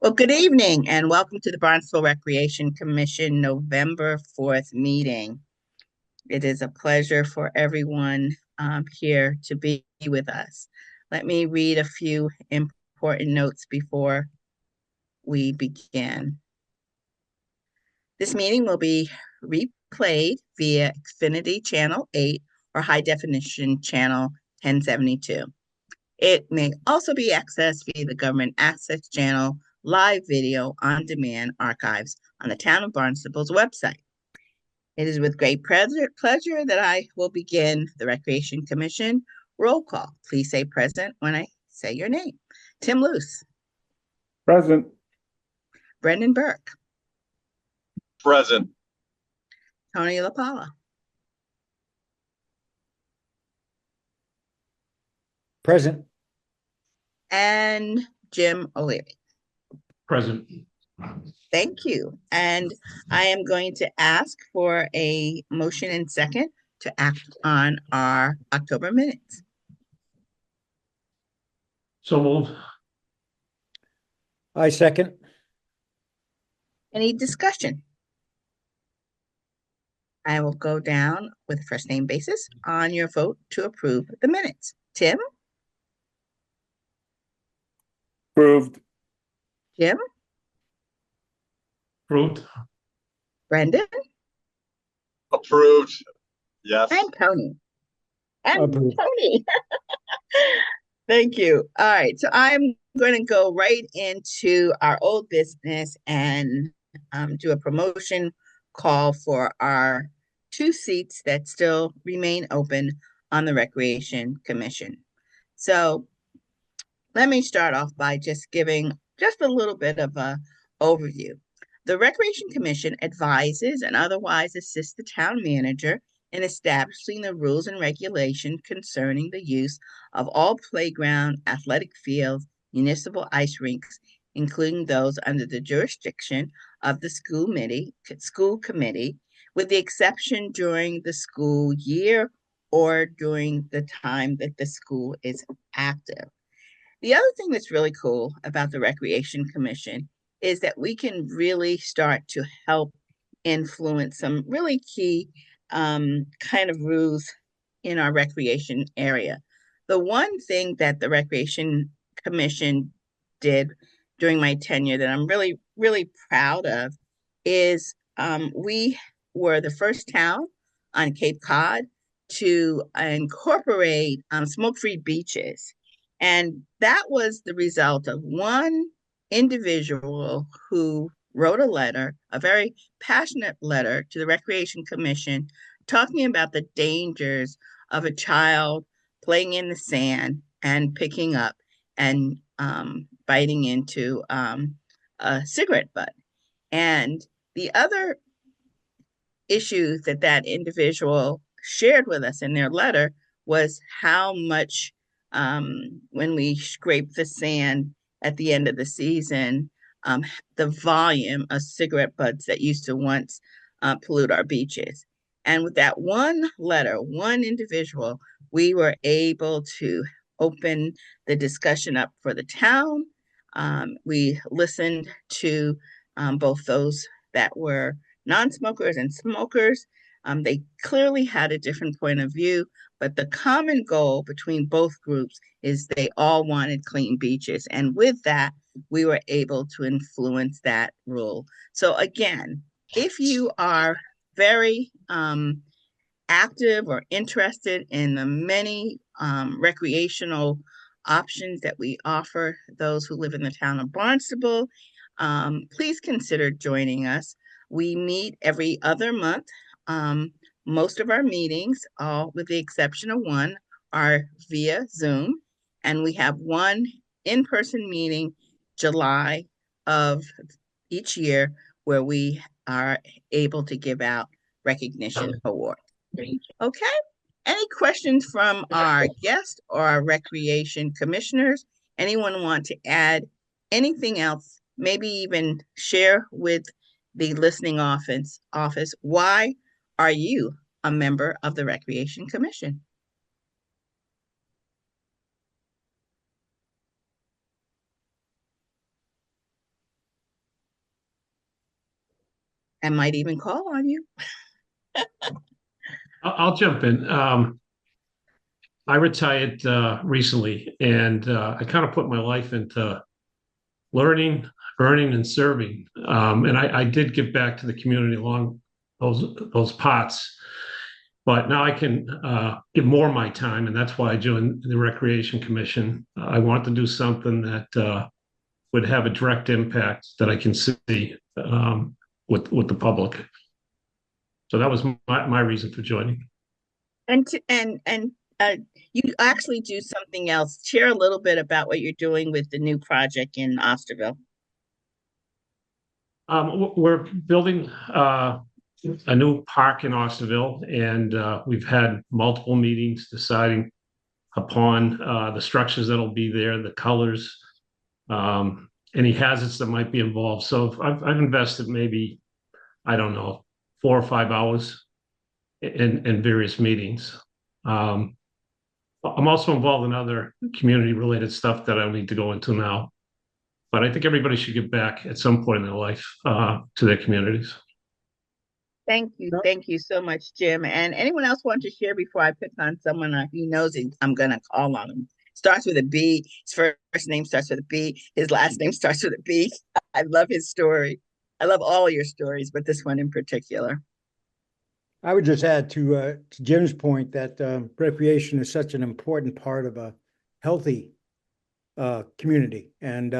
Well, good evening and welcome to the Barnstable Recreation Commission November 4th meeting. It is a pleasure for everyone here to be with us. Let me read a few important notes before we begin. This meeting will be replayed via Xfinity Channel 8 or High Definition Channel 1072. It may also be accessed via the Government Access Channel live video on demand archives on the Town of Barnstable's website. It is with great pleasure that I will begin the Recreation Commission roll call. Please say present when I say your name. Tim Luce, Present. Brendan Burke, Present. Tony LaPala, Present. and Jim O'Leary. Present. Thank you. And I am going to ask for a motion and second to act on our October minutes. So moved. I second. Any discussion? I will go down with first name basis on your vote to approve the minutes. Tim? Approved. Jim? Approved. Brendan? Approved. Yes. And Tony. And Approved. Tony. Thank you. All right. So I'm going to go right into our old business and do a promotion call for our two seats that still remain open on the Recreation Commission. So let me start off by just giving just a little bit of a overview. The Recreation Commission advises and otherwise assists the town manager in establishing the rules and regulations concerning the use of all playground, athletic fields, municipal ice rinks, including those under the jurisdiction of the school committee, with the exception during the school year or during the time that the school is active. The other thing that's really cool about the Recreation Commission is that we can really start to help influence some really key kind of rules in our recreation area. The one thing that the Recreation Commission did during my tenure that I'm really, really proud of is we were the first town on Cape Cod to incorporate smoke-free beaches. And that was the result of one individual who wrote a letter, a very passionate letter to the Recreation Commission, talking about the dangers of a child playing in the sand and picking up and biting into a cigarette butt. And the other issues that that individual shared with us in their letter was how much when we scrape the sand at the end of the season, the volume of cigarette butts that used to once pollute our beaches. And with that one letter, one individual, we were able to open the discussion up for the town. We listened to both those that were non-smokers and smokers. They clearly had a different point of view, but the common goal between both groups is they all wanted clean beaches. And with that, we were able to influence that rule. So again, if you are very active or interested in the many recreational options that we offer those who live in the town of Barnstable, please consider joining us. We meet every other month. Most of our meetings, all with the exception of one, are via Zoom, and we have one in-person meeting July of each year where we are able to give out recognition awards. Okay. Any questions from our guests or our recreation commissioners? Anyone want to add anything else? Maybe even share with the listening office why are you a member of the Recreation Commission? and might even call on you. I'll jump in. I retired recently, and I kind of put my life into learning, earning, and serving. And I did give back to the community along those parts. But now I can give more of my time, and that's why I joined the Recreation Commission. I want to do something that would have a direct impact that I can see with the public. So that was my reason for joining. And you actually do something else. Share a little bit about what you're doing with the new project in Osterville. We're building a new park in Austinville, and we've had multiple meetings deciding upon the structures that'll be there, the colors, any hazards that might be involved. So I've invested maybe, I don't know, 4 or 5 hours in various meetings. I'm also involved in other community-related stuff that I don't need to go into now. But I think everybody should give back at some point in their life to their communities. Thank you. Thank you so much, Jim. And anyone else want to share before I pick on someone who knows I'm going to call on him? Starts with a B. His first name starts with a B. His last name starts with a B. I love his story. I love all your stories, but this one in particular. I would just add to Jim's point that recreation is such an important part of a healthy community, and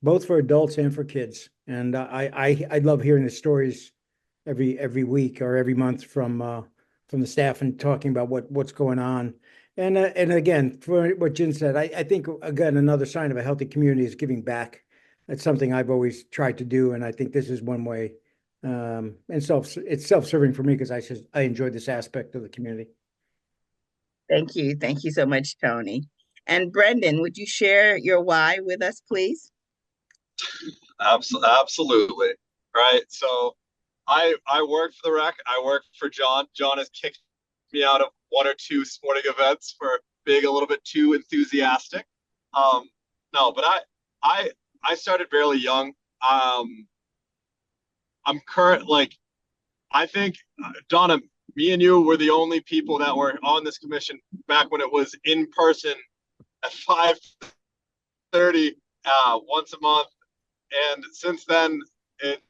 both for adults and for kids. And I love hearing the stories every week or every month from the staff and talking about what's going on. And again, for what Jim said, I think again another sign of a healthy community is giving back. That's something I've always tried to do, and I think this is one way. And it's self-serving for me because I enjoy this aspect of the community. Thank you. Thank you so much, Tony. And Brendan, would you share your why with us, please? Absolutely. Right. So I work for the rec. I work for John. John has kicked me out of one or two sporting events for being a little bit too enthusiastic. No, but I started fairly young. I'm current like I think Donna, me and you were the only people that were on this commission back when it was in person at 5:30 once a month, and since then it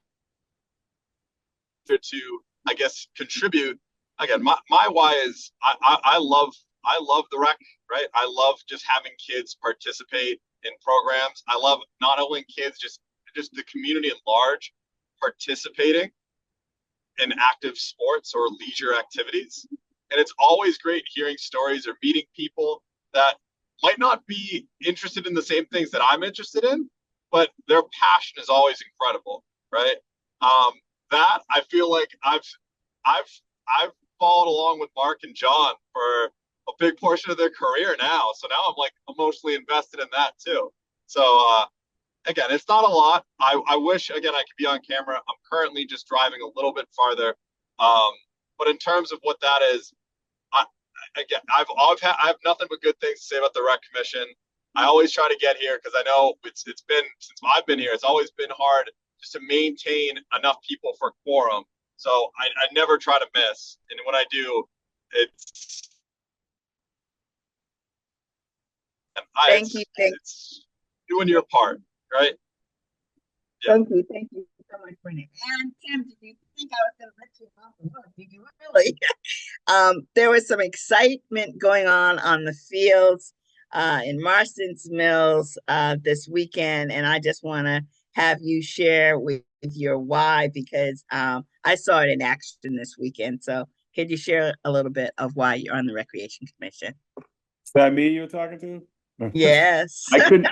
to I guess contribute again. My why is I love the rec, right? I love just having kids participate in programs. I love not only kids, just the community at large participating in active sports or leisure activities. And it's always great hearing stories or meeting people that might not be interested in the same things that I'm interested in, but their passion is always incredible, right? That I feel like I've followed along with Mark and John for a big portion of their career now. So now I'm like emotionally invested in that too. So again, it's not a lot. I wish again I could be on camera. I'm currently just driving a little bit farther. But in terms of what that is, I have nothing but good things to say about the Rec Commission. I always try to get here because I know it's been since I've been here. It's always been hard just to maintain enough people for quorum. So I never try to miss, and when I do, it's it's doing your part, right? Yeah. Thank you so much, Brendan. And Tim, did you think I was going to let you off the hook? Did you really? There was some excitement going on the fields in Marston's Mills this weekend, and I just want to have you share with your why because I saw it in action this weekend. So, could you share a little bit of why you're on the Recreation Commission? Is that me you were talking to? Yes. I couldn't.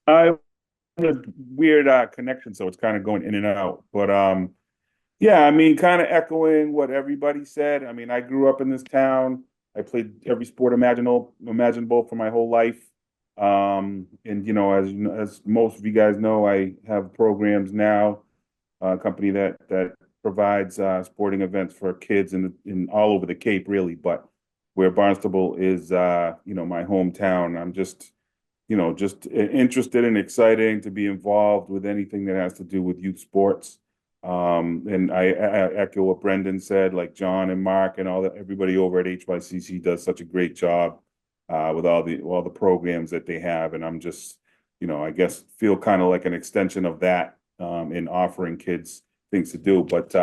I a weird connection, so it's kind of going in and out. But yeah, I mean, kind of echoing what everybody said. I mean, I grew up in this town. I played every sport imaginable for my whole life. And you know, as most of you guys know, I have programs now, a company that provides sporting events for kids in all over the Cape, really. But where Barnstable is, you know, my hometown, I'm just interested and exciting to be involved with anything that has to do with youth sports. And I echo what Brendan said, like John and Mark and all that, everybody over at HYCC does such a great job with all the programs that they have. And I'm just, I guess feel kind of like an extension of that in offering kids things to do. But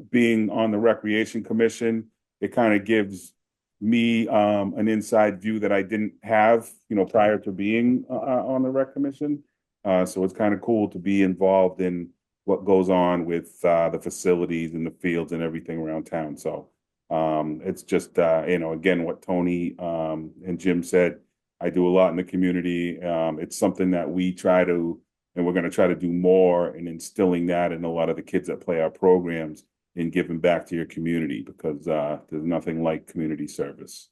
being on the Recreation Commission, it kind of gives me an inside view that I didn't have, prior to being on the Rec Commission. So it's kind of cool to be involved in what goes on with the facilities and the fields and everything around town. So it's just, again, what Tony and Jim said, I do a lot in the community. It's something that we try to, and we're going to try to do more in instilling that in a lot of the kids that play our programs in giving back to your community, because there's nothing like community service.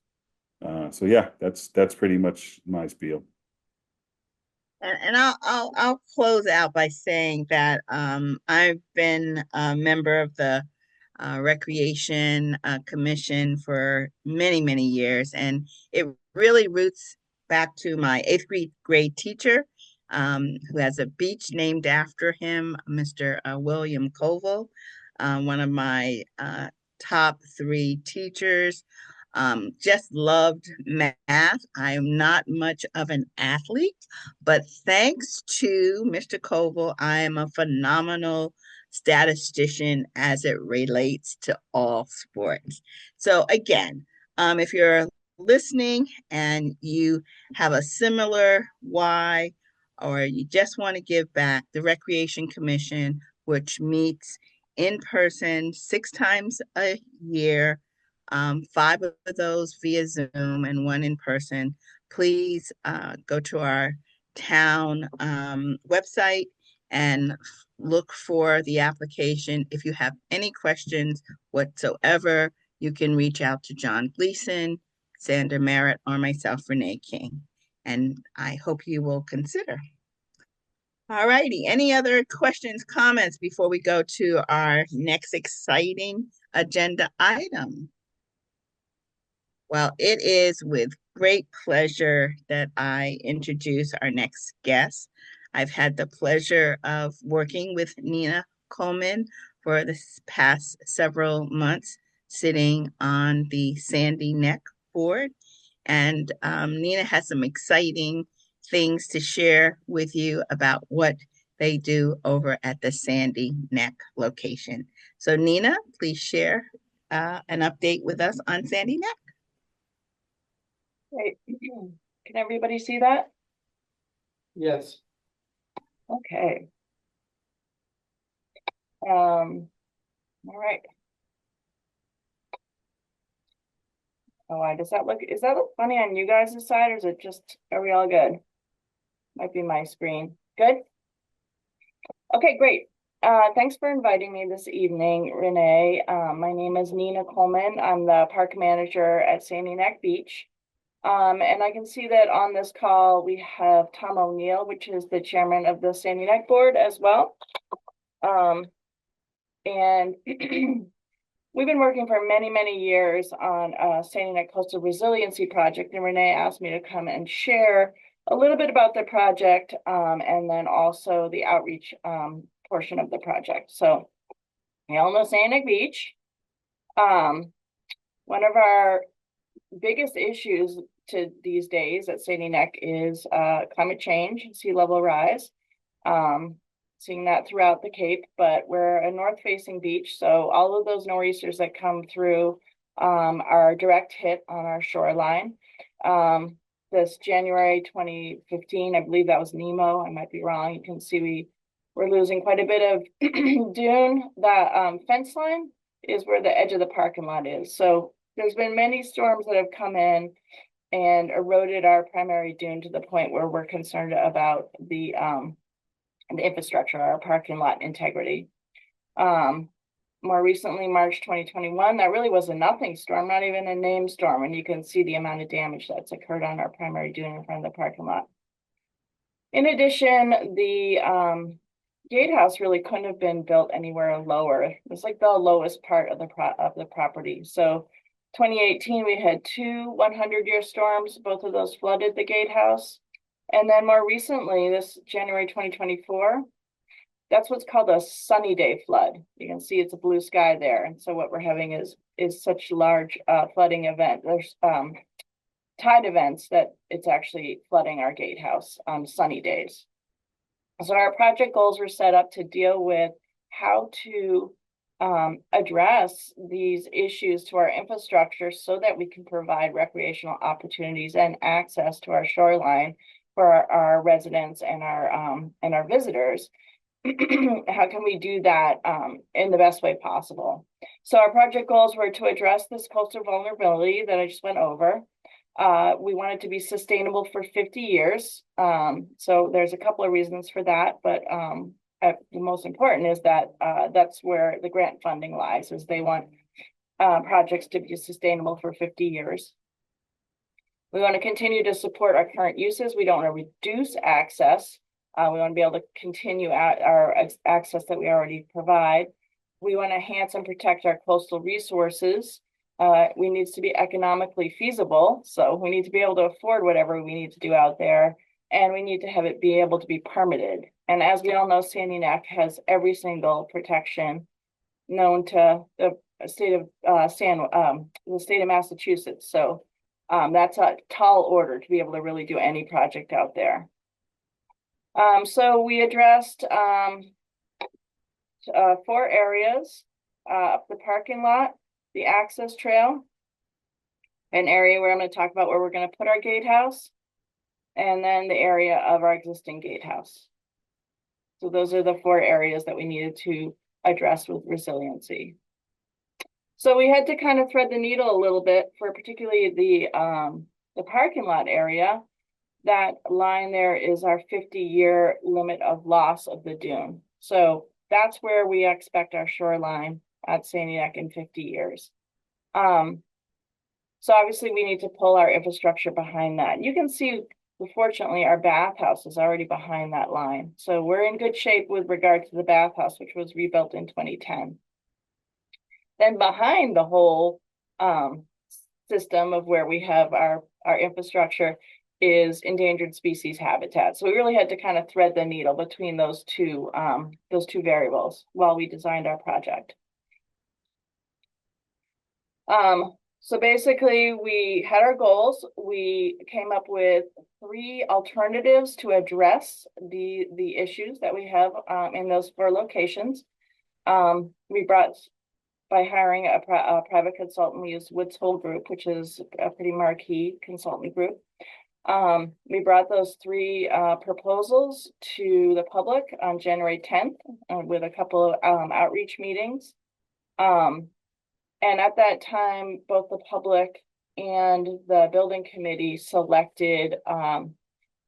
So yeah, that's pretty much my spiel. And I'll close out by saying that I've been a member of the Recreation Commission for many years, and it really roots back to my eighth grade teacher, who has a beach named after him, Mr. William Koval, one of my top three teachers. Just loved math. I am not much of an athlete, but thanks to Mr. Koval, I am a phenomenal statistician as it relates to all sports. So again, if you're listening and you have a similar why, or you just want to give back, the Recreation Commission, which meets in person 6 times a year, five of those via Zoom and one in person, please go to our town website and look for the application. If you have any questions whatsoever, you can reach out to John Gleason, Sandra Merritt, or myself, Renee King. And I hope you will consider. All righty. Any other questions, comments before we go to our next exciting agenda item? Well, it is with great pleasure that I introduce our next guest. I've had the pleasure of working with Nina Coleman for the past several months, sitting on the Sandy Neck board. And Nina has some exciting things to share with you about what they do over at the Sandy Neck location. So Nina, please share an update with us on Sandy Neck. Great. Can everybody see that? Yes. Okay. All right. Oh, why does that look funny on you guys' side, or is it just, are we all good? Might be my screen. Good? Okay, great. Thanks for inviting me this evening, Renee. My name is Nina Coleman. I'm the park manager at Sandy Neck Beach. And I can see that on this call, we have Tom O'Neill, which is the chairman of the Sandy Neck Board as well. And we've been working for many years on Sandy Neck Coastal Resiliency Project, and Renee asked me to come and share a little bit about the project, and then also the outreach portion of the project. So we all know Sandy Neck Beach. One of our biggest issues to these days at Sandy Neck is climate change, sea level rise. Seeing that throughout the Cape, but we're a north-facing beach, so all of those nor'easters that come through are a direct hit on our shoreline. This January 2015, I believe that was Nemo. I might be wrong. You can see we're losing quite a bit of dune. That fence line is where the edge of the parking lot is. So there's been many storms that have come in and eroded our primary dune to the point where we're concerned about the infrastructure, our parking lot integrity. More recently, March 2021, that really was a nothing storm, not even a named storm, and you can see the amount of damage that's occurred on our primary dune in front of the parking lot. In addition, the gatehouse really couldn't have been built anywhere lower. It's like the lowest part of the property. So 2018, we had two 100-year storms. Both of those flooded the gatehouse. And then more recently, this January 2024, that's what's called a sunny day flood. You can see it's a blue sky there. And so what we're having is such large flooding event. There's tide events that it's actually flooding our gatehouse on sunny days. So our project goals were set up to deal with how to address these issues to our infrastructure so that we can provide recreational opportunities and access to our shoreline for our residents and our visitors. How can we do that in the best way possible? So our project goals were to address this coastal vulnerability that I just went over. We want it to be sustainable for 50 years. So there's a couple of reasons for that, but the most important is that that's where the grant funding lies, is they want projects to be sustainable for 50 years. We want to continue to support our current uses. We don't want to reduce access. We want to be able to continue our access that we already provide. We want to enhance and protect our coastal resources. We need to be economically feasible. So we need to be able to afford whatever we need to do out there. And we need to have it be able to be permitted. And as we all know, Sandy Neck has every single protection known to the state of the state of Massachusetts. So that's a tall order to be able to really do any project out there. So we addressed 4 areas: the parking lot, the access trail, an area where I'm going to talk about where we're going to put our gatehouse, and then the area of our existing gatehouse. So those are the 4 areas that we needed to address with resiliency. So we had to kind of thread the needle a little bit for particularly the parking lot area. That line there is our 50-year limit of loss of the dune. So that's where we expect our shoreline at Sandy Neck in 50 years. So obviously we need to pull our infrastructure behind that. You can see, fortunately, our bathhouse is already behind that line. So we're in good shape with regard to the bathhouse, which was rebuilt in 2010. Then behind the whole system of where we have our infrastructure is endangered species habitat. So we really had to kind of thread the needle between those two variables while we designed our project. So basically we had our goals. We came up with 3 alternatives to address the issues that we have in those 4 locations. We brought, by hiring a private consultant, we used Woods Hole Group, which is a pretty marquee consultant group. We brought those 3 proposals to the public on January 10th with a couple of outreach meetings. And at that time, both the public and the building committee selected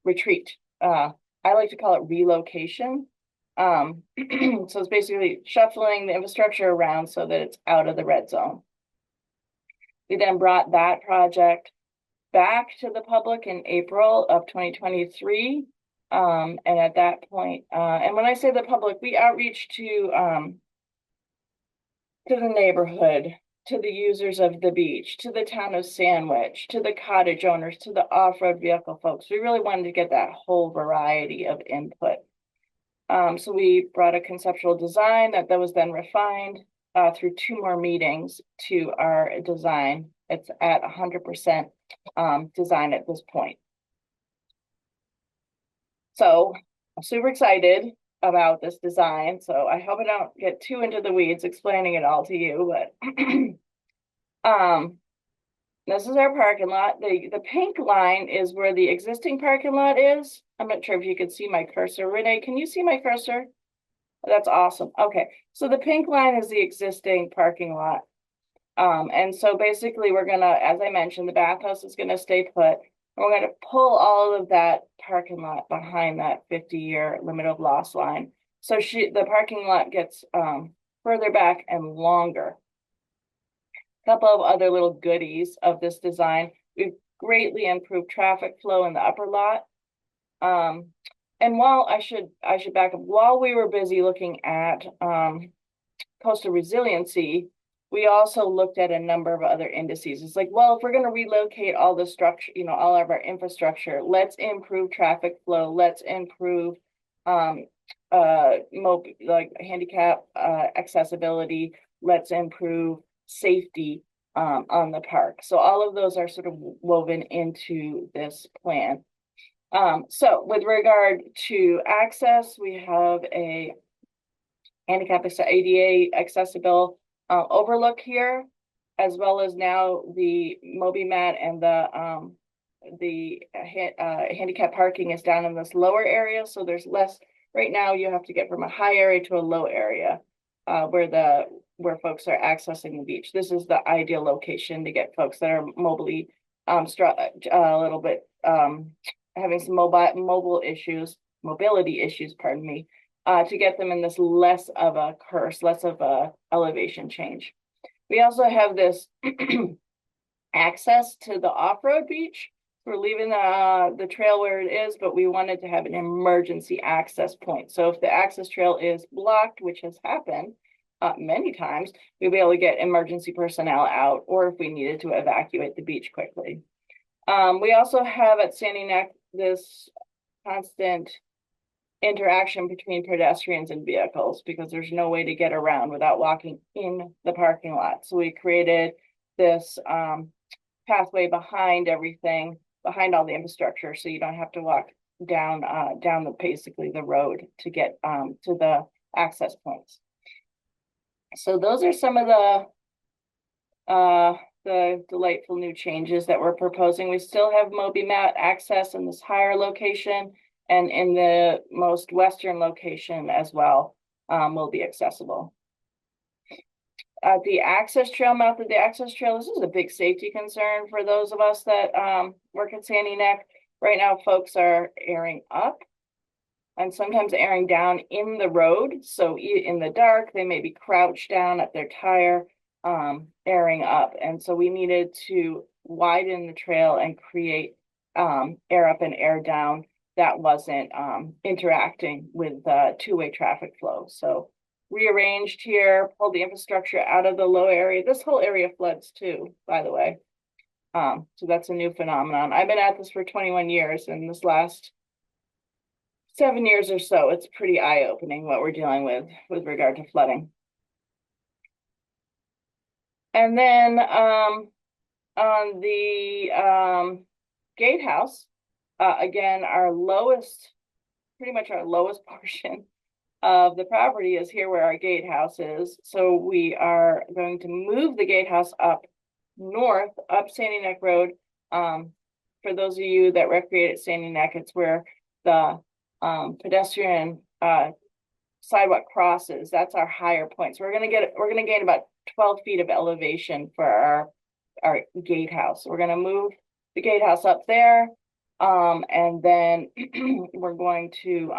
retreat. I like to call it relocation. So it's basically shuffling the infrastructure around so that it's out of the red zone. We then brought that project back to the public in April of 2023. And at that point, and when I say the public, we outreach to the neighborhood, to the users of the beach, to the town of Sandwich, to the cottage owners, to the off-road vehicle folks. We really wanted to get that whole variety of input. So we brought a conceptual design that was then refined through 2 more meetings to our design. It's at 100% design at this point. So I'm super excited about this design. So I hope I don't get too into the weeds explaining it all to you, but this is our parking lot. The pink line is where the existing parking lot is. I'm not sure if you can see my cursor. Renee, can you see my cursor? That's awesome. Okay, so the pink line is the existing parking lot. And so basically we're gonna, as I mentioned, the bathhouse is gonna stay put. We're going to pull all of that parking lot behind that 50-year limit of loss line. So the parking lot gets further back and longer. A couple of other little goodies of this design. We've greatly improved traffic flow in the upper lot. And while I should back up, while we were busy looking at coastal resiliency, we also looked at a number of other indices. It's like, well, if we're going to relocate all the structure, all of our infrastructure, let's improve traffic flow. Let's improve like handicap accessibility. Let's improve safety on the park. So all of those are sort of woven into this plan. So with regard to access, we have a handicap ADA accessible overlook here, as well as now the MobiMat and the handicap parking is down in this lower area. So there's less, right now you have to get from a high area to a low area where folks are accessing the beach. This is the ideal location to get folks that are mobility a little bit having some mobility issues, pardon me, to get them in this less of a curse, less of a elevation change. We also have this access to the off-road beach. We're leaving the trail where it is, but we wanted to have an emergency access point. So if the access trail is blocked, which has happened many times, we'll be able to get emergency personnel out, or if we needed to evacuate the beach quickly. We also have at Sandy Neck this constant interaction between pedestrians and vehicles because there's no way to get around without walking in the parking lot. So we created this pathway behind everything, behind all the infrastructure, so you don't have to walk down basically the road to get to the access points. So those are some of the delightful new changes that we're proposing. We still have MobiMat access in this higher location, and in the most western location as well will be accessible. At the access trail, mouth of the access trail, this is a big safety concern for those of us that work at Sandy Neck. Right now, folks are airing up and sometimes airing down in the road. So in the dark, they may be crouched down at their tire, airing up. And so we needed to widen the trail and create air up and air down that wasn't interacting with two-way traffic flow. So rearranged here, pulled the infrastructure out of the low area. This whole area floods too, by the way. So that's a new phenomenon. I've been at this for 21 years, and this last 7 years or so, it's pretty eye-opening what we're dealing with regard to flooding. And then on the gatehouse, again, pretty much our lowest portion of the property is here where our gatehouse is. So we are going to move the gatehouse up north, up Sandy Neck Road. For those of you that recreate at Sandy Neck, it's where the pedestrian sidewalk crosses. That's our higher point. So we're gonna gain about 12 feet of elevation for our gatehouse. We're gonna move the gatehouse up there, and then we're going to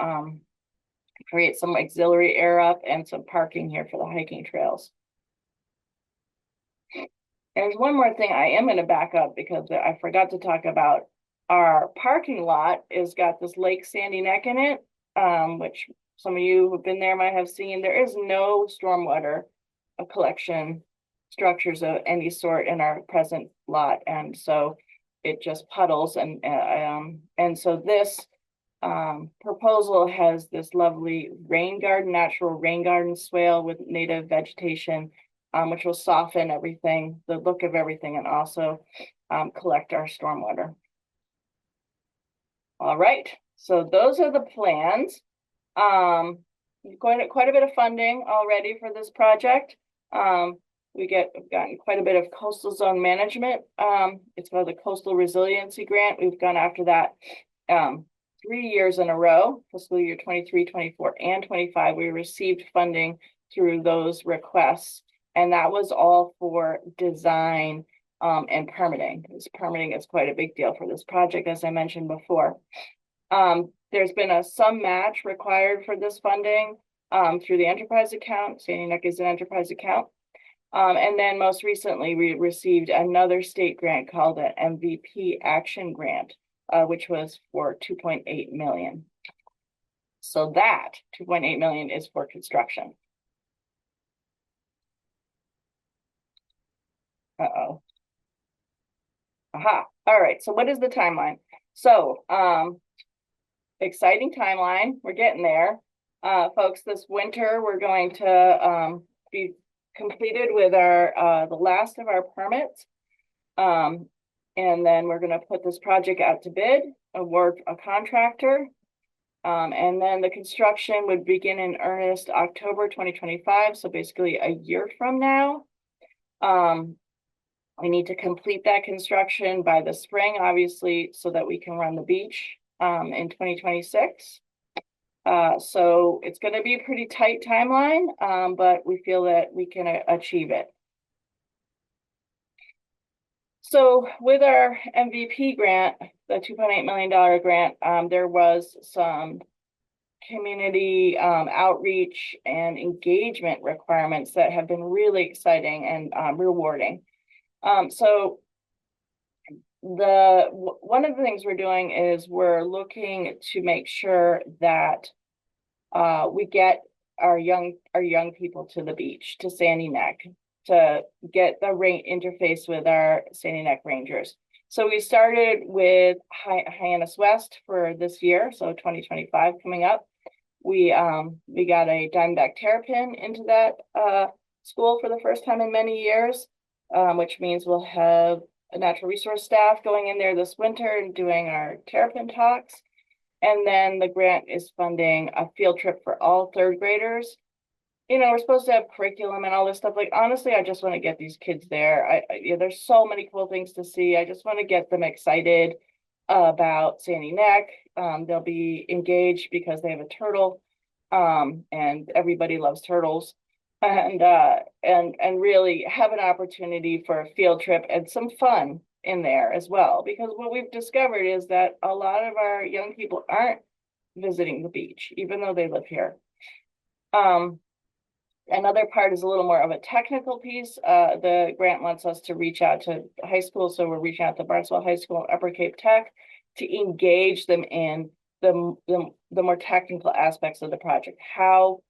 create some auxiliary air up and some parking here for the hiking trails. There's one more thing I am going to back up because I forgot to talk about. Our parking lot has got this Lake Sandy Neck in it, which some of you who've been there might have seen. There is no stormwater collection structures of any sort in our present lot, and so it just puddles. And so this proposal has this lovely rain garden, natural rain garden swale with native vegetation, which will soften everything, the look of everything, and also collect our stormwater. All right, so those are the plans. We've quite a bit of funding already for this project. We've gotten quite a bit of coastal zone management. It's called the Coastal Resiliency Grant. We've gone after that 3 years in a row, fiscal year 23, 24, and 25. We received funding through those requests, and that was all for design and permitting. This permitting is quite a big deal for this project, as I mentioned before. There's been some match required for this funding through the enterprise account. Sandy Neck is an enterprise account. And then most recently, we received another state grant called an MVP Action Grant, which was for 2.8 million. So that 2.8 million is for construction. Uh-oh. Aha. All right. So what is the timeline? So exciting timeline. We're getting there. Folks, this winter, we're going to be completed with our the last of our permits. And then we're going to put this project out to bid, award a contractor. And then the construction would begin in earnest October 2025, so basically a year from now. We need to complete that construction by the spring, obviously, so that we can run the beach in 2026. So it's going to be a pretty tight timeline, but we feel that we can achieve it. So with our MVP grant, the $2.8 million grant, there was some community outreach and engagement requirements that have been really exciting and rewarding. So one of the things we're doing is we're looking to make sure that we get our young people to the beach, to Sandy Neck, to get the interface with our Sandy Neck Rangers. So we started with Hyannis West for this year, so 2025 coming up. We got a Diamondback Terrapin into that school for the first time in many years, which means we'll have a natural resource staff going in there this winter and doing our terrapin talks. And then the grant is funding a field trip for all third graders. You know, we're supposed to have curriculum and all this stuff. Like, honestly, I just want to get these kids there. There's so many cool things to see. I just want to get them excited about Sandy Neck. They'll be engaged because they have a turtle, and everybody loves turtles, and really have an opportunity for a field trip and some fun in there as well. Because what we've discovered is that a lot of our young people aren't visiting the beach, even though they live here. Another part is a little more of a technical piece. The grant wants us to reach out to high school, so we're reaching out to Barnstable High School and Upper Cape Tech to engage them in the more technical aspects of the project. How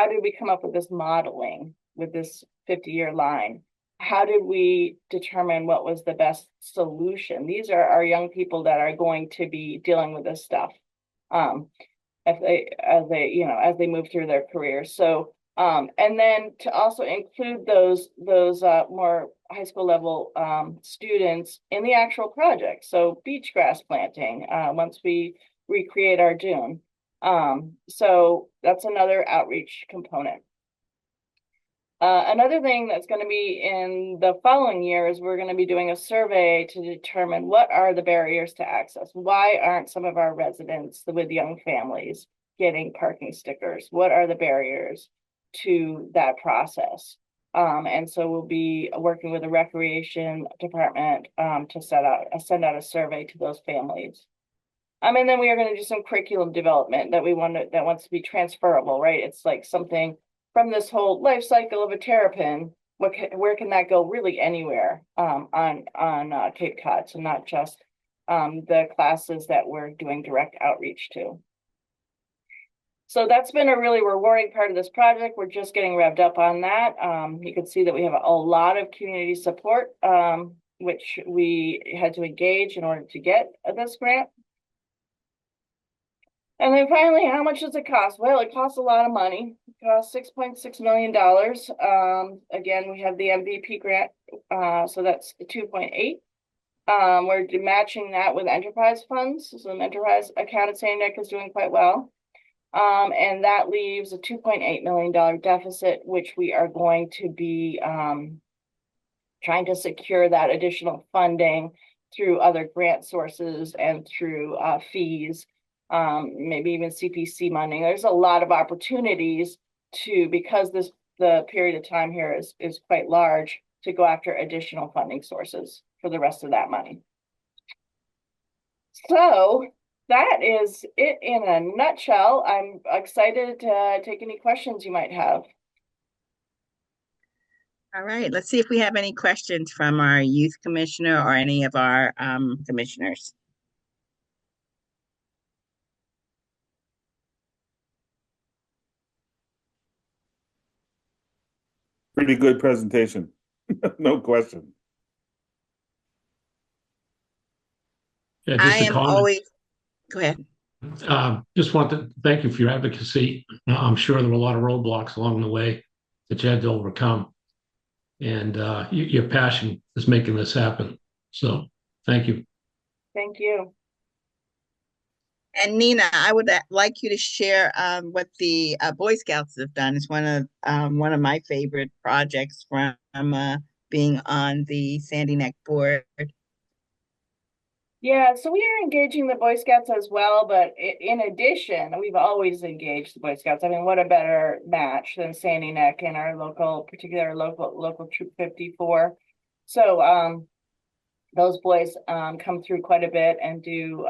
did we come up with this modeling with this 50-year line? How did we determine what was the best solution? These are our young people that are going to be dealing with this stuff as they move through their careers. So and then to also include those more high school level students in the actual project. So beach grass planting once we recreate our dune. So that's another outreach component. Another thing that's going to be in the following year is we're going to be doing a survey to determine what are the barriers to access. Why aren't some of our residents with young families getting parking stickers? What are the barriers to that process? And so we'll be working with the recreation department to send out a survey to those families. And then we are going to do some curriculum development that wants to be transferable, right? It's like something from this whole life cycle of a terrapin. Where can that go? Really anywhere on Cape Cod, so not just the classes that we're doing direct outreach to. So that's been a really rewarding part of this project. We're just getting revved up on that. You can see that we have a lot of community support, which we had to engage in order to get this grant. And then finally, how much does it cost? Well, it costs a lot of money. It costs $6.6 million. Again, we have the MVP grant, so that's the 2.8. We're matching that with enterprise funds. So the enterprise account at Sandy Neck is doing quite well. And that leaves a $2.8 million deficit, which we are going to be trying to secure that additional funding through other grant sources and through fees. Maybe even CPC money. There's a lot of opportunities because the period of time here is quite large, to go after additional funding sources for the rest of that money. So that is it in a nutshell. I'm excited to take any questions you might have. All right, let's see if we have any questions from our youth commissioner or any of our commissioners. Pretty good presentation. No question. Yeah, I just a am comment. always, go ahead. Just want to thank you for your advocacy. I'm sure there were a lot of roadblocks along the way that you had to overcome, and your passion is making this happen. So, thank you. Thank you. And Nina, I would like you to share what the Boy Scouts have done. It's one of my favorite projects from being on the Sandy Neck board. Yeah, so we are engaging the Boy Scouts as well, but in addition, we've always engaged the Boy Scouts. I mean, what a better match than Sandy Neck and our local, particularly our local Troop 54. So those boys come through quite a bit and do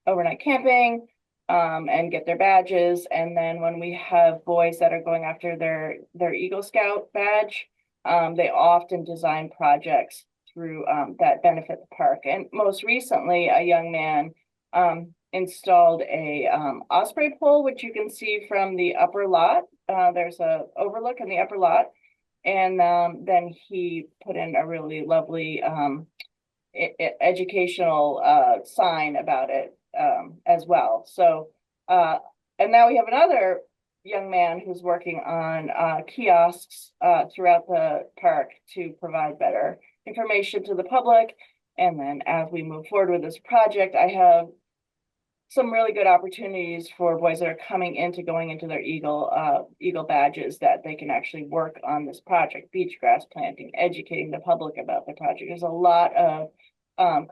overnight camping and get their badges. And then when we have boys that are going after their Eagle Scout badge, they often design projects through that benefit the park. And most recently, a young man installed a osprey pole, which you can see from the upper lot. There's a overlook in the upper lot. And then he put in a really lovely educational sign about it as well. So, and now we have another young man who's working on kiosks throughout the park to provide better information to the public. And then as we move forward with this project, I have some really good opportunities for boys that are coming into going into their Eagle badges that they can actually work on this project, beach grass planting, educating the public about the project. There's a lot of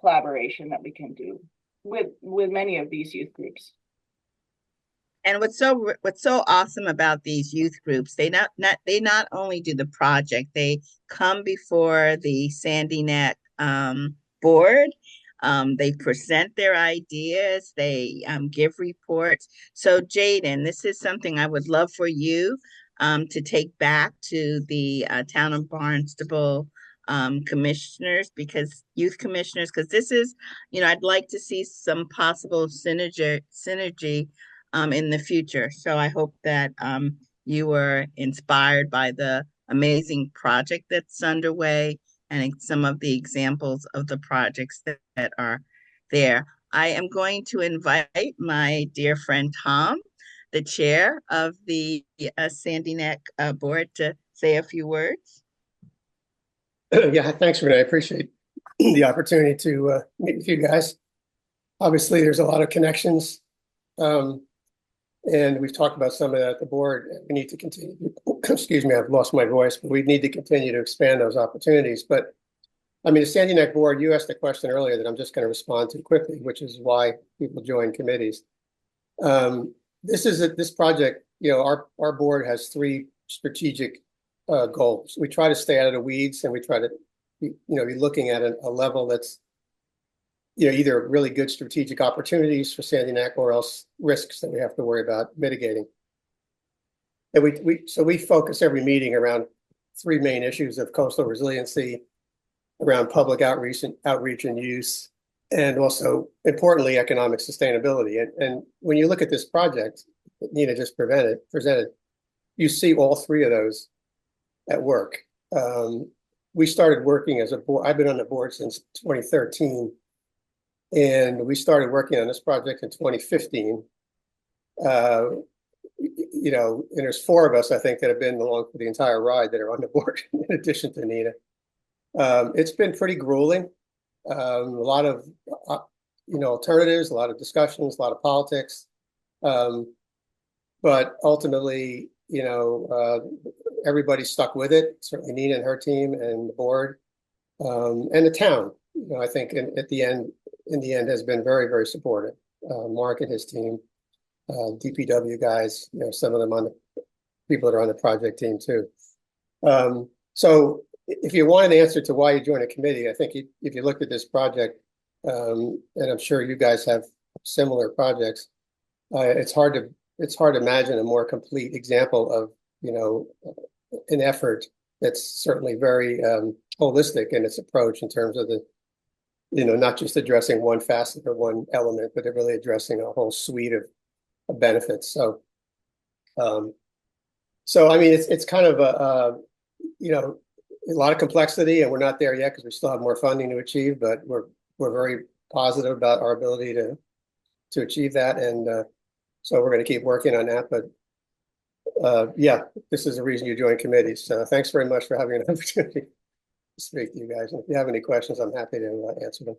collaboration that we can do with many of these youth groups. And what's so awesome about these youth groups, they not only do the project, they come before the Sandy Neck board. They present their ideas, they give reports. So Jaden, this is something I would love for you to take back to the town of Barnstable commissioners, because youth commissioners, because this is, I'd like to see some possible synergy in the future. So I hope that you were inspired by the amazing project that's underway and some of the examples of the projects that are there. I am going to invite my dear friend Tom, the chair of the Sandy Neck board, to say a few words. Yeah, thanks, Renee. I appreciate the opportunity to meet with you guys. Obviously, there's a lot of connections, and we've talked about some of that at the board. We need to continue. Excuse me, I've lost my voice, but we need to continue to expand those opportunities. But I mean, the Sandy Neck board, you asked a question earlier that I'm just going to respond to quickly, which is why people join committees. This project, our board has three strategic goals. We try to stay out of the weeds, and we try to, be looking at a level that's, either really good strategic opportunities for Sandy Neck or else risks that we have to worry about mitigating. And we focus every meeting around three main issues of coastal resiliency, around public outreach and use, and also importantly, economic sustainability. And when you look at this project that Nina just presented, you see all three of those at work. We started working as a board. I've been on the board since 2013, and we started working on this project in 2015. And there's four of us, I think, that have been along for the entire ride that are on the board, in addition to Nina. It's been pretty grueling. A lot of, alternatives, a lot of discussions, a lot of politics. But ultimately, everybody stuck with it. Certainly Nina and her team and the board, and the town. I think in the end has been very, very supportive. Mark and his team, DPW guys, some of them people that are on the project team too. So if you want an answer to why you joined a committee, I think if you looked at this project, and I'm sure you guys have similar projects, it's hard to imagine a more complete example of an effort that's certainly very holistic in its approach in terms of not just addressing one facet or one element, but really addressing a whole suite of benefits. So I mean, it's kind of a lot of complexity, and we're not there yet because we still have more funding to achieve, but we're very positive about our ability to to achieve that. And so we're going to keep working on that. But yeah, this is the reason you join committees. So thanks very much for having an opportunity to speak to you guys. And if you have any questions, I'm happy to answer them.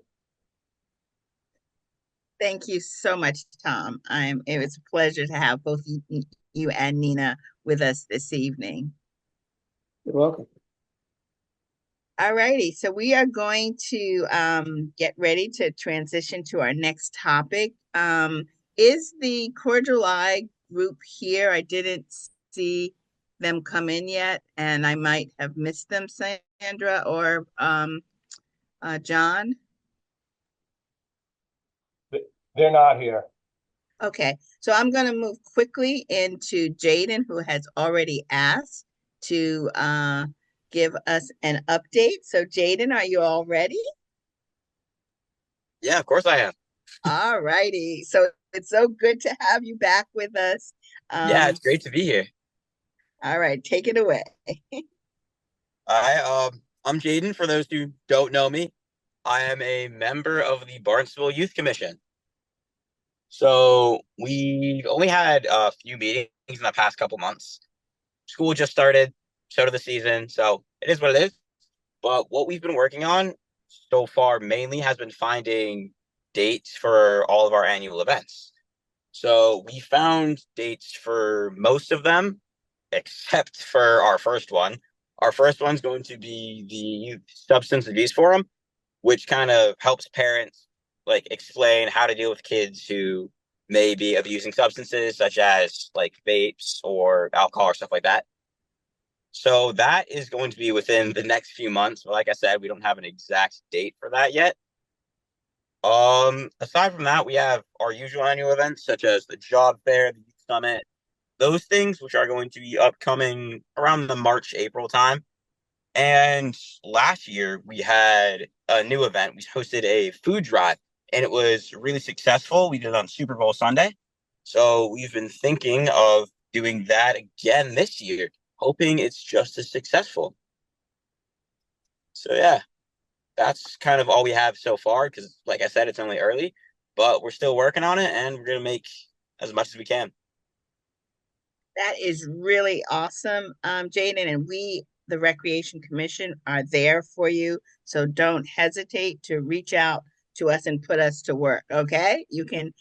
Thank you so much, Tom. It was a pleasure to have both you and Nina with us this evening. You're welcome. All righty, so we are going to get ready to transition to our next topic. Is the Cordial Eye group here? I didn't see them come in yet, and I might have missed them, Sandra or John. They're not here. Okay, so I'm going to move quickly into Jaden, who has already asked to give us an update. So, Jaden, are you all ready? Yeah, of course I am. All righty. So it's so good to have you back with us. Yeah, it's great to be here. All right, take it away. I'm Jaden. For those who don't know me, I am a member of the Barnstable Youth Commission. So we've only had a few meetings in the past couple months. School just started, start of the season, so it is what it is. But what we've been working on so far mainly has been finding dates for all of our annual events. So we found dates for most of them, except for our first one. Our first one's going to be the Youth Substance Abuse Forum, which kind of helps parents like explain how to deal with kids who may be abusing substances such as like vapes or alcohol or stuff like that. So that is going to be within the next few months. But like I said, we don't have an exact date for that yet. Aside from that, we have our usual annual events such as the job fair, the youth summit, those things which are going to be upcoming around the March, April time. And last year we had a new event. We hosted a food drive and it was really successful. We did it on Super Bowl Sunday. So we've been thinking of doing that again this year, hoping it's just as successful. So yeah, that's kind of all we have so far because, like I said, it's only early, but we're still working on it and we're going to make as much as we can. That is really awesome, Jaden. And we, the Recreation Commission, are there for you. So don't hesitate to reach out to us and put us to work. Okay, you can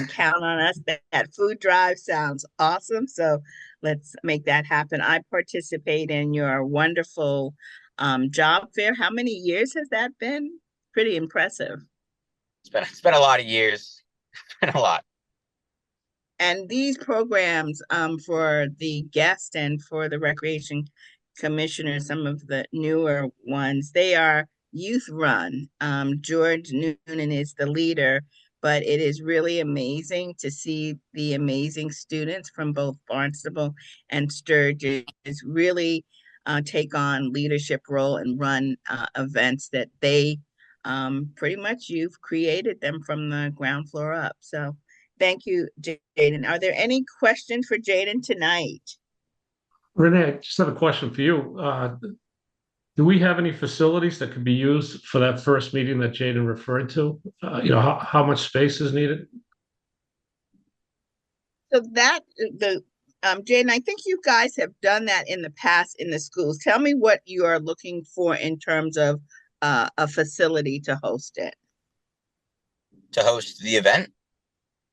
count on us. That food drive sounds awesome. So let's make that happen. I participate in your wonderful job fair. How many years has that been? Pretty impressive. It's been a lot of years. It's been a lot. And these programs for the guest and for the recreation commissioner, some of the newer ones, they are youth run. George Noonan is the leader, but it is really amazing to see the amazing students from both Barnstable and Sturgis really take on leadership role and run events that they pretty much you've created them from the ground floor up. So thank you, Jaden. Are there any questions for Jaden tonight? Renee, I just have a question for you. Do we have any facilities that could be used for that first meeting that Jaden referred to? How much space is needed? So that the Jaden, I think you guys have done that in the past in the schools. Tell me what you are looking for in terms of a facility to host it. To host the event?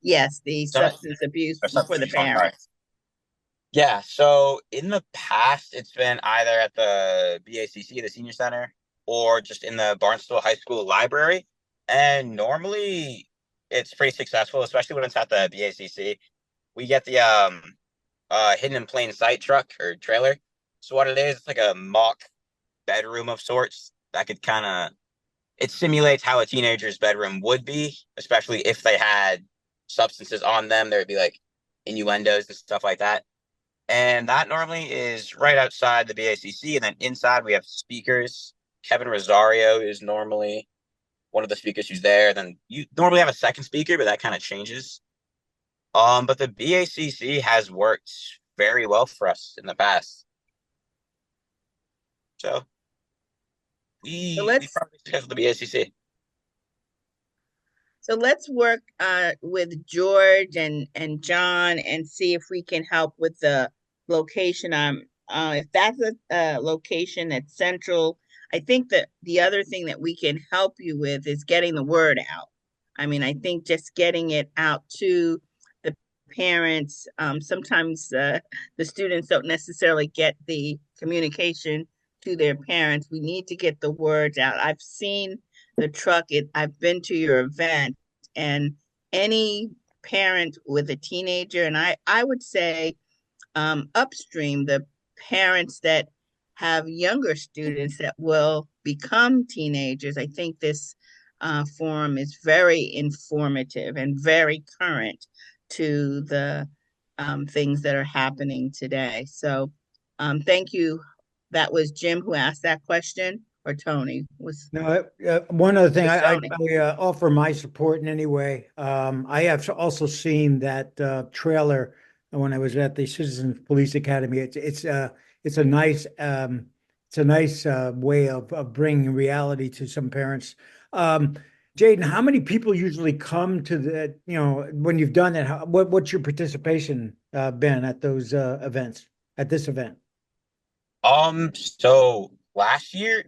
Yes, the Summit? substance abuse Or for the substitute, sorry. parents. Yeah, so in the past, it's been either at the BACC, the Senior Center, or just in the Barnstable High School library. And normally it's pretty successful, especially when it's at the BACC. We get the hidden in plain sight truck or trailer. So what it is, it's like a mock bedroom of sorts that could kind of it simulates how a teenager's bedroom would be, especially if they had substances on them. There would be like innuendos and stuff like that. And that normally is right outside the BACC. And then inside we have speakers. Kevin Rosario is normally one of the speakers who's there. Then you normally have a second speaker, but that kind of changes. But the BACC has worked very well for us in the past. So So we let's probably scheduled the BACC. So let's work with George and John and see if we can help with the location. If that's a location that's central, I think that the other thing that we can help you with is getting the word out. I mean, I think just getting it out to the parents. Sometimes the students don't necessarily get the communication to their parents. We need to get the words out. I've seen the truck. I've been to your event, and any parent with a teenager, and I would say upstream, the parents that have younger students that will become teenagers. I think this forum is very informative and very current to the things that are happening today. So thank you. That was Jim who asked that question, or Tony was No, one other thing, was I, Tony. offer my support in any way. I have also seen that trailer when I was at the Citizens Police Academy. It's a nice way of bringing reality to some parents. Jaden, how many people usually come to the, when you've done it? What's your participation been at those events, at this event? So last year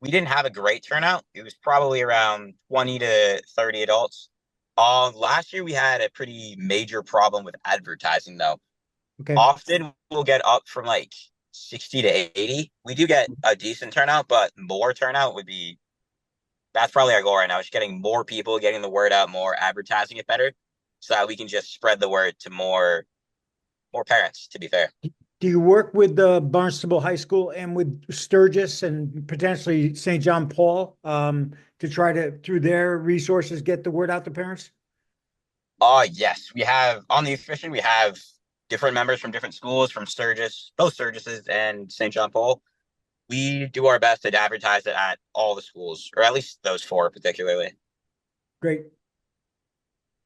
we didn't have a great turnout. It was probably around 20 to 30 adults. Last year we had a pretty major problem with advertising though. Okay. Often we'll get up from like 60 to 80. We do get a decent turnout, but more turnout would be that's probably our goal right now. Is getting more people, getting the word out more, advertising it better, so that we can just spread the word to more parents, to be fair. Do you work with the Barnstable High School and with Sturgis and potentially St. John Paul to try to, through their resources, get the word out to parents? Yes. We have on the mission, we have different members from different schools, from Sturgis, both Sturgises and St. John Paul. We do our best to advertise it at all the schools, or at least those four particularly. Great.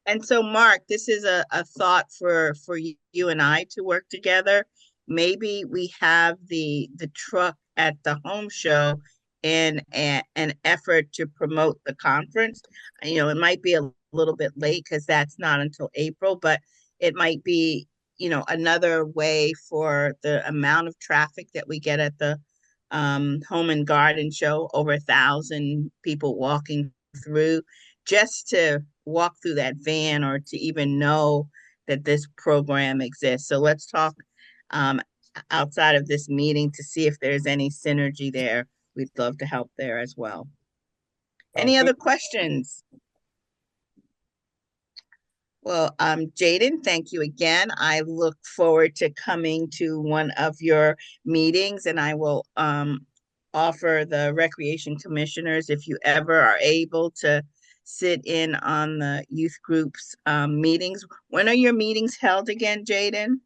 And so, Mark, this is a thought for you and I to work together. Maybe we have the truck at the home show in an effort to promote the conference. It might be a little bit late because that's not until April, but it might be, another way for the amount of traffic that we get at the home and garden show, over 1,000 people walking through, just to walk through that van or to even know that this program exists. So let's talk um, outside of this meeting to see if there's any synergy there. We'd love to help there as well. Any other questions? Well, Jaden, thank you again. I look forward to coming to one of your meetings, and I will offer the recreation commissioners, if you ever are able to sit in on the youth groups meetings. When are your meetings held again, Jaden?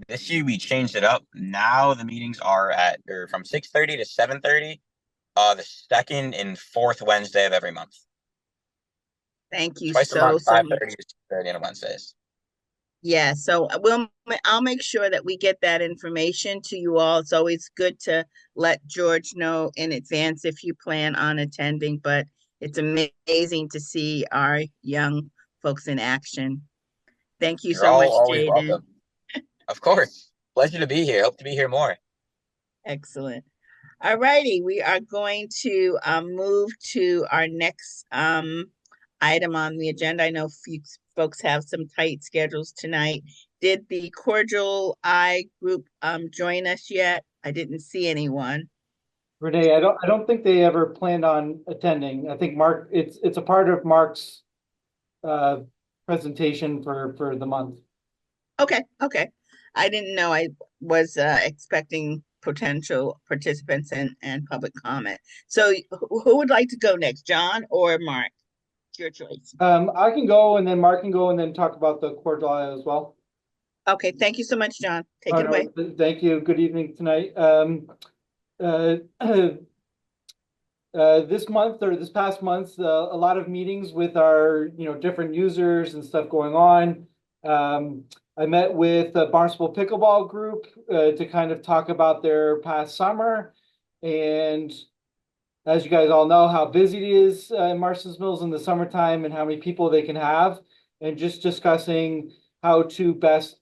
This year we changed it up. Now the meetings are at or from 6:30 to 7:30, the second and fourth Wednesday of every month. Thank you Twice a month, so much. 5:30 to 6:30 on Wednesdays. Yeah, so I'll make sure that we get that information to you all. It's always good to let George know in advance if you plan on attending, but it's amazing to see our young folks in action. Thank you You're so all much, always Jaden. welcome. Of course. Pleasure to be here. Hope to be here more. Excellent. All righty, we are going to move to our next item on the agenda. I know few folks have some tight schedules tonight. Did the Cordial Eye group join us yet? I didn't see anyone. Renee, I don't think they ever planned on attending. I think Mark, it's a part of Mark's presentation for the month. Okay, okay. I didn't know. I was expecting potential participants and public comment. So who would like to go next, John or Mark? It's your choice. I can go and then Mark can go and then talk about the cordial as well. Okay, thank you so much, John. Take it away. Thank you. Good evening tonight. This month or this past month, a lot of meetings with our, different users and stuff going on. I met with the Barnstable Pickleball Group to kind of talk about their past summer, and as you guys all know, how busy it is in Marston's Mills in the summertime and how many people they can have, and just discussing how to best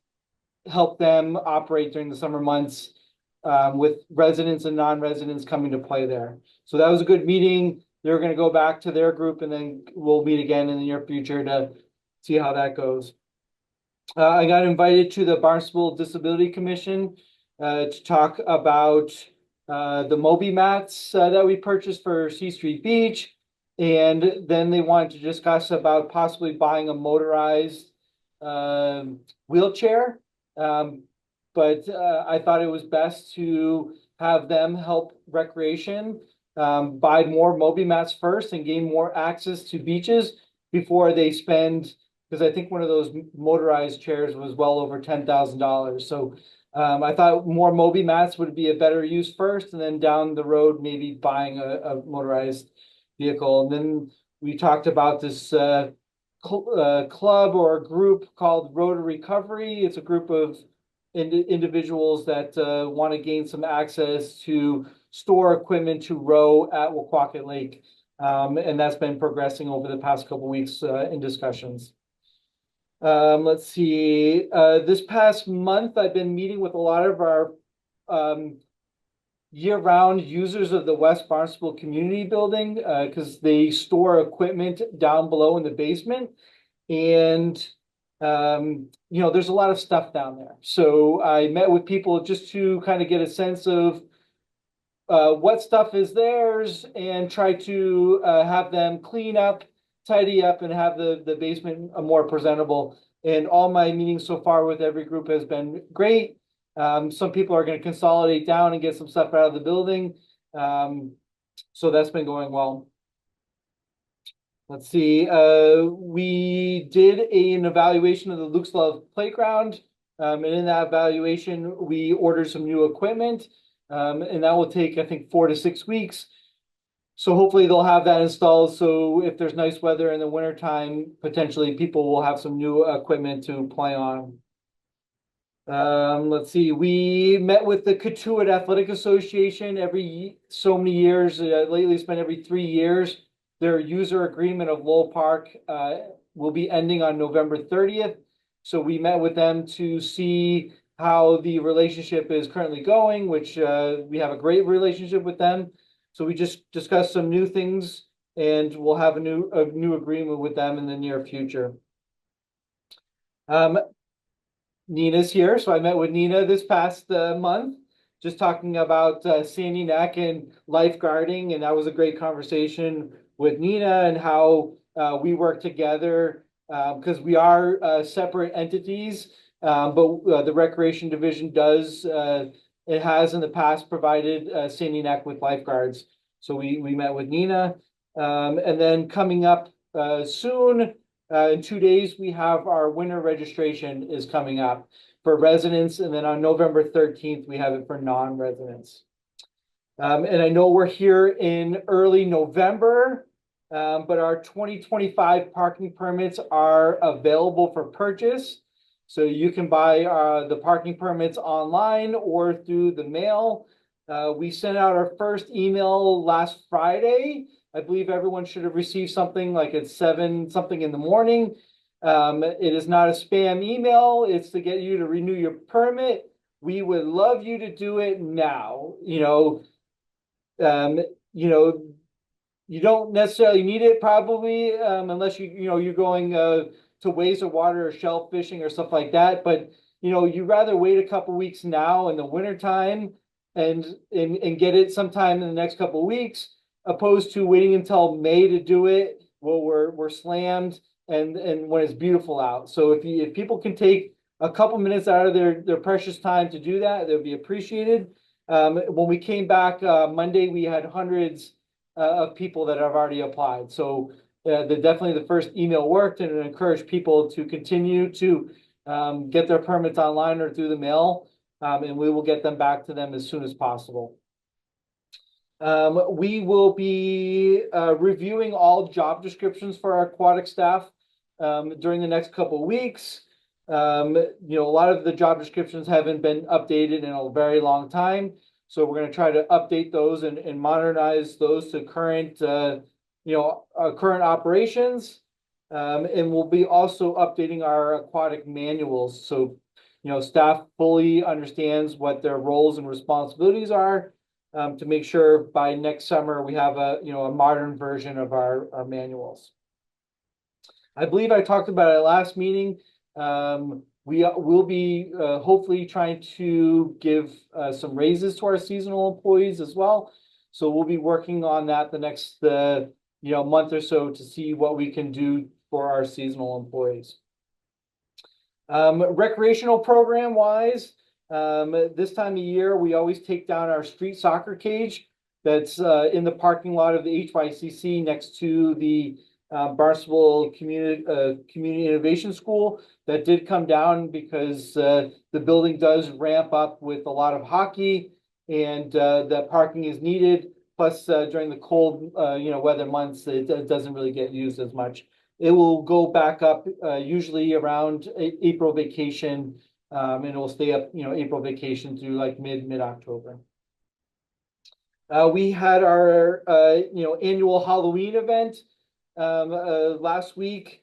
help them operate during the summer months with residents and non-residents coming to play there. So that was a good meeting. They're going to go back to their group and then we'll meet again in the near future to see how that goes. I got invited to the Barnstable Disability Commission to talk about the Moby mats that we purchased for C Street Beach. And then they wanted to discuss about possibly buying a motorized wheelchair. But I thought it was best to have them help recreation, buy more Moby mats first and gain more access to beaches before they spend, because I think one of those motorized chairs was well over $10,000. So I thought more Moby mats would be a better use first, and then down the road, maybe buying a motorized vehicle. And then we talked about this club or group called Road to Recovery. It's a group of individuals that want to gain some access to store equipment to row at Waquaket Lake. And that's been progressing over the past couple of weeks in discussions. Let's see. This past month, I've been meeting with a lot of our year-round users of the West Barnstable Community Building because they store equipment down below in the basement. And, there's a lot of stuff down there. So I met with people just to kind of get a sense of what stuff is theirs and try to have them clean up, tidy up, and have the basement more presentable. And all my meetings so far with every group has been great. Some people are going to consolidate down and get some stuff out of the building. So that's been going well. Let's see. We did an evaluation of the Luke's Love Playground. And in that evaluation, we ordered some new equipment. And that will take, I think, 4 to 6 weeks. So hopefully they'll have that installed. So if there's nice weather in the wintertime, potentially people will have some new equipment to play on. Let's see. We met with the Katuitt Athletic Association every so many years. Lately, it's been every 3 years. Their user agreement of Lowell Park will be ending on November 30th. So we met with them to see how the relationship is currently going, which we have a great relationship with them. So we just discussed some new things, and we'll have a new agreement with them in the near future. Nina's here, so I met with Nina this past month, just talking about Sandy Neck and lifeguarding, and that was a great conversation with Nina and how we work together because we are separate entities, but the Recreation Division does, it has in the past provided Sandy Neck with lifeguards. So we met with Nina, and then coming up soon, in 2 days, we have our winter registration is coming up for residents. And then on November 13th, we have it for non-residents. And I know we're here in early November, but our 2025 parking permits are available for purchase. So you can buy the parking permits online or through the mail. We sent out our first email last Friday. I believe everyone should have received something like at 7 something in the morning. It is not a spam email. It's to get you to renew your permit. We would love you to do it now. You don't necessarily need it probably unless you're going to ways of water or shellfishing or stuff like that. But you'd rather wait a couple weeks now in the wintertime and get it sometime in the next couple of weeks, opposed to waiting until May to do it. Well, we're slammed and when it's beautiful out. So if people can take a couple minutes out of their precious time to do that, they'll be appreciated. When we came back Monday, we had hundreds of people that have already applied. So definitely the first email worked, and it encouraged people to continue to get their permits online or through the mail, and we will get them back to them as soon as possible. We will be reviewing all job descriptions for our aquatic staff during the next couple of weeks. A lot of the job descriptions haven't been updated in a very long time. So we're going to try to update those and modernize those to current, current operations. And we'll be also updating our aquatic manuals. So, staff fully understands what their roles and responsibilities are, to make sure by next summer we have a modern version of our manuals. I believe I talked about it last meeting. We will be hopefully trying to give some raises to our seasonal employees as well. So we'll be working on that the next month or so to see what we can do for our seasonal employees. Recreational program wise, this time of year we always take down our street soccer cage that's in the parking lot of the HYCC next to the Barnstable Community Innovation School. That did come down because the building does ramp up with a lot of hockey, and that parking is needed. Plus, during the cold, weather months, it doesn't really get used as much. It will go back up usually around April vacation, and it will stay up, April vacation through like mid-October. We had our annual Halloween event last week,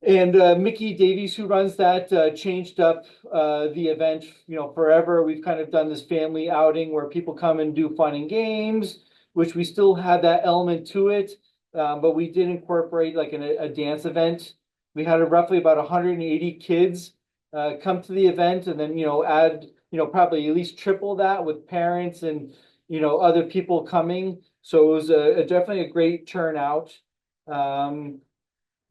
and Mickey Davies, who runs that, changed up the event forever. We've kind of done this family outing where people come and do fun and games, which we still had that element to it, but we did incorporate like a dance event. We had roughly about 180 kids come to the event, and then add probably at least triple that with parents and other people coming. So it was definitely a great turnout.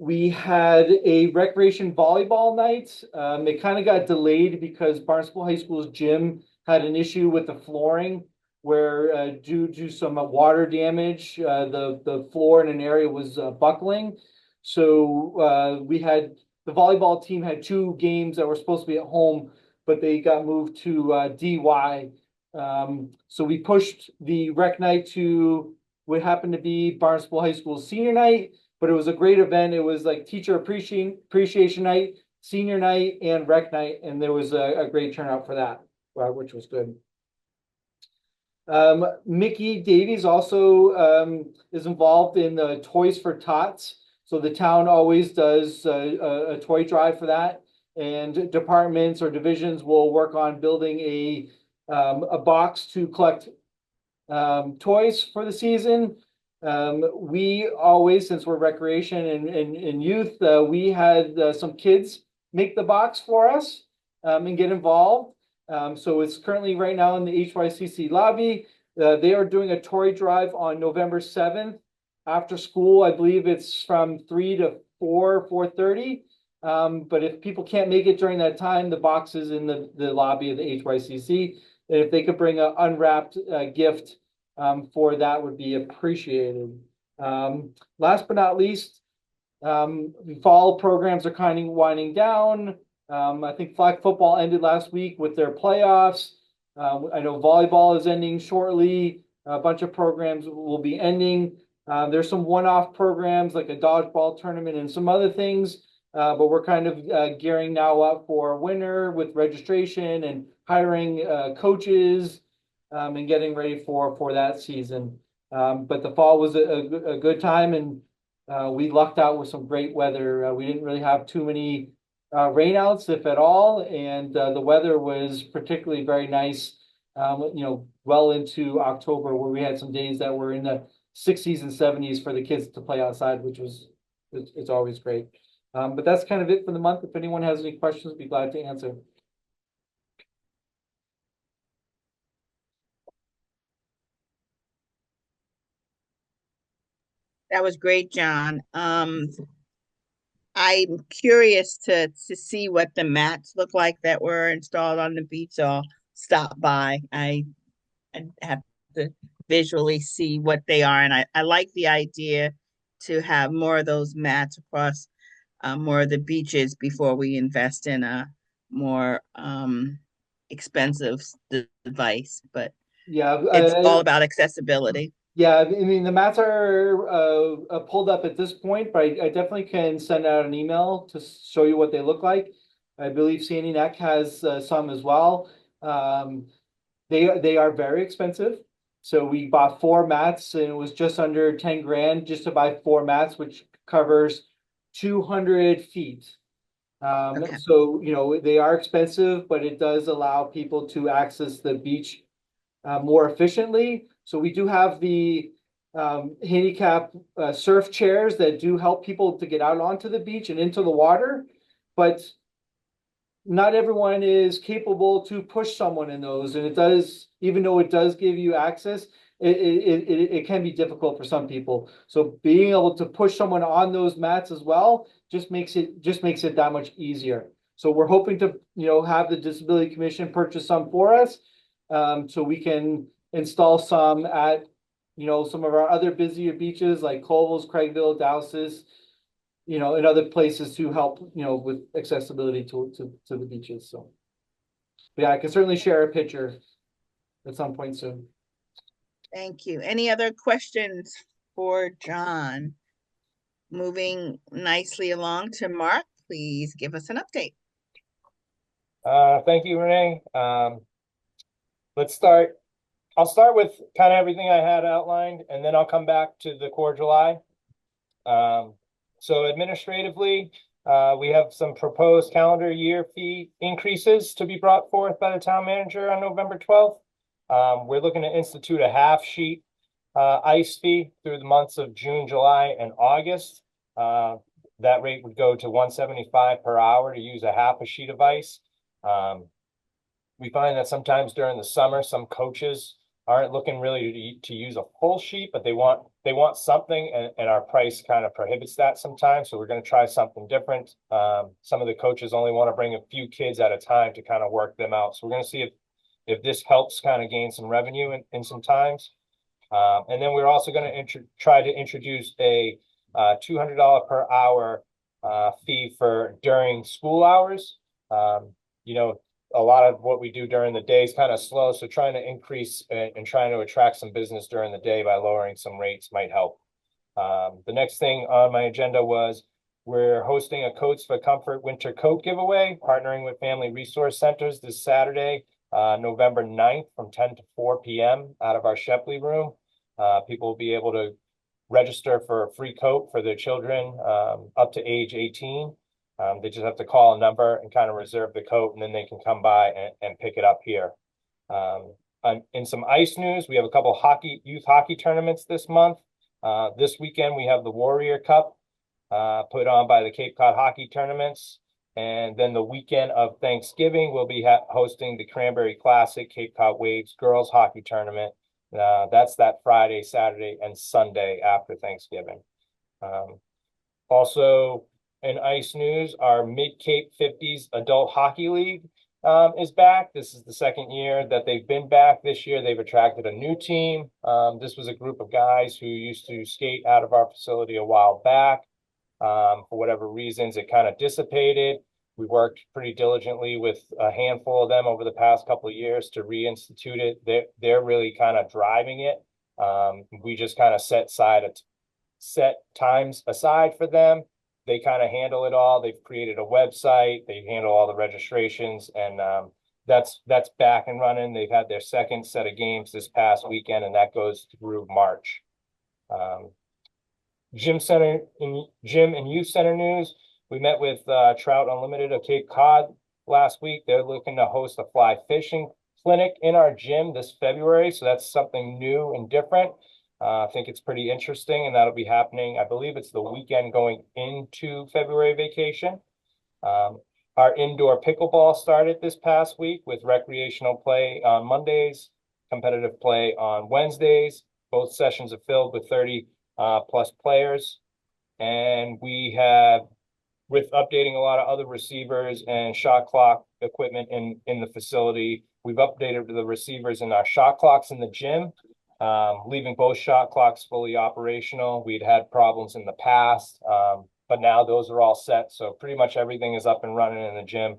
We had a recreation volleyball night. It kind of got delayed because Barnstable High School's gym had an issue with the flooring where due to some water damage, the floor in an area was buckling. So we had the volleyball team had 2 games that were supposed to be at home, but they got moved to DY. So we pushed the rec night to what happened to be Barnstable High School's senior night, but it was a great event. It was like teacher appreciation night, senior night, and rec night, and there was a great turnout for that, which was good. Mickey Davies also is involved in the Toys for Tots. So the town always does a toy drive for that, and departments or divisions will work on building a box to collect toys for the season. We always, since we're recreation and youth, we had some kids make the box for us and get involved. So it's currently right now in the HYCC lobby. They are doing a toy drive on November 7th after school. I believe it's from 3 to 4:30. But if people can't make it during that time, the box is in the lobby of the HYCC. And if they could bring an unwrapped gift for that would be appreciated. Last but not least, fall programs are kind of winding down. I think flag football ended last week with their playoffs. I know volleyball is ending shortly. A bunch of programs will be ending. There's some one-off programs like a dodgeball tournament and some other things, but we're kind of gearing now up for winter with registration and hiring coaches and getting ready for that season. But the fall was a good time, and we lucked out with some great weather. We didn't really have too many rainouts, if at all, and the weather was particularly very nice. Well into October, where we had some days that were in the 60s and 70s for the kids to play outside, which was it's always great. But that's kind of it for the month. If anyone has any questions, I'd be glad to answer. That was great, John. I'm curious to see what the mats look like that were installed on the beach. So I'll stop by. I have to visually see what they are, and I like the idea to have more of those mats across more of the beaches before we invest in a more expensive device. But Yeah, it's all about accessibility. yeah. I mean, the mats are pulled up at this point, but I definitely can send out an email to show you what they look like. I believe Sandy Neck has some as well. They are very expensive. So we bought 4 mats and it was just under 10 grand just to buy 4 mats, which covers 200 feet. Okay. So, they are expensive, but it does allow people to access the beach more efficiently. So we do have the handicap surf chairs that do help people to get out onto the beach and into the water. But not everyone is capable to push someone in those, and it does, even though it does give you access, it can be difficult for some people. So being able to push someone on those mats as well just makes it that much easier. So we're hoping to, have the Disability Commission purchase some for us, so we can install some at, some of our other busier beaches like Colville's, Craigville, Dowses, in other places to help, with accessibility to the beaches. So, but yeah, I can certainly share a picture at some point soon. Thank you. Any other questions for John? Moving nicely along to Mark, please give us an update. Thank you, Renee. Let's start. I'll start with kind of everything I had outlined, and then I'll come back to the core July. So administratively, we have some proposed calendar year fee increases to be brought forth by the town manager on November 12th. We're looking to institute a half sheet ice fee through the months of June, July, and August. That rate would go to $175 per hour to use a half a sheet of ice. We find that sometimes during the summer, some coaches aren't looking really to use a full sheet, but they want something, and our price kind of prohibits that sometimes. So we're going to try something different. Some of the coaches only want to bring a few kids at a time to kind of work them out. So we're going to see if this helps kind of gain some revenue in some times. And then we're also going to try to introduce a $200 per hour fee for during school hours. A lot of what we do during the day is kind of slow. So trying to increase and trying to attract some business during the day by lowering some rates might help. The next thing on my agenda was we're hosting a Coats for Comfort winter coat giveaway, partnering with Family Resource Centers this Saturday, November 9th from 10 to 4 p.m. out of our Shepley room. People will be able to register for a free coat for their children up to age 18. They just have to call a number and kind of reserve the coat, and then they can come by and pick it up here. In some ice news, we have a couple youth hockey tournaments this month. This weekend, we have the Warrior Cup put on by the Cape Cod Hockey Tournaments. And then the weekend of Thanksgiving, we'll be hosting the Cranberry Classic Cape Cod Waves Girls Hockey Tournament. That's that Friday, Saturday, and Sunday after Thanksgiving. Also, in ice news, our Mid-Cape 50s Adult Hockey League is back. This is the second year that they've been back. This year, they've attracted a new team. This was a group of guys who used to skate out of our facility a while back. For whatever reasons, it kind of dissipated. We worked pretty diligently with a handful of them over the past couple of years to reinstitute it. They're really kind of driving it. We just kind of set times aside for them. They kind of handle it all. They've created a website. They handle all the registrations, and that's back and running. They've had their second set of games this past weekend, and that goes through March. Gym and youth center news. We met with Trout Unlimited of Cape Cod last week. They're looking to host a fly fishing clinic in our gym this February. So that's something new and different. I think it's pretty interesting, and that'll be happening. I believe it's the weekend going into February vacation. Our indoor pickleball started this past week with recreational play on Mondays, competitive play on Wednesdays. Both sessions are filled with 30 plus players. And we have, with updating a lot of other receivers and shot clock equipment in the facility, we've updated the receivers and our shot clocks in the gym, leaving both shot clocks fully operational. We'd had problems in the past, but now those are all set. So pretty much everything is up and running in the gym.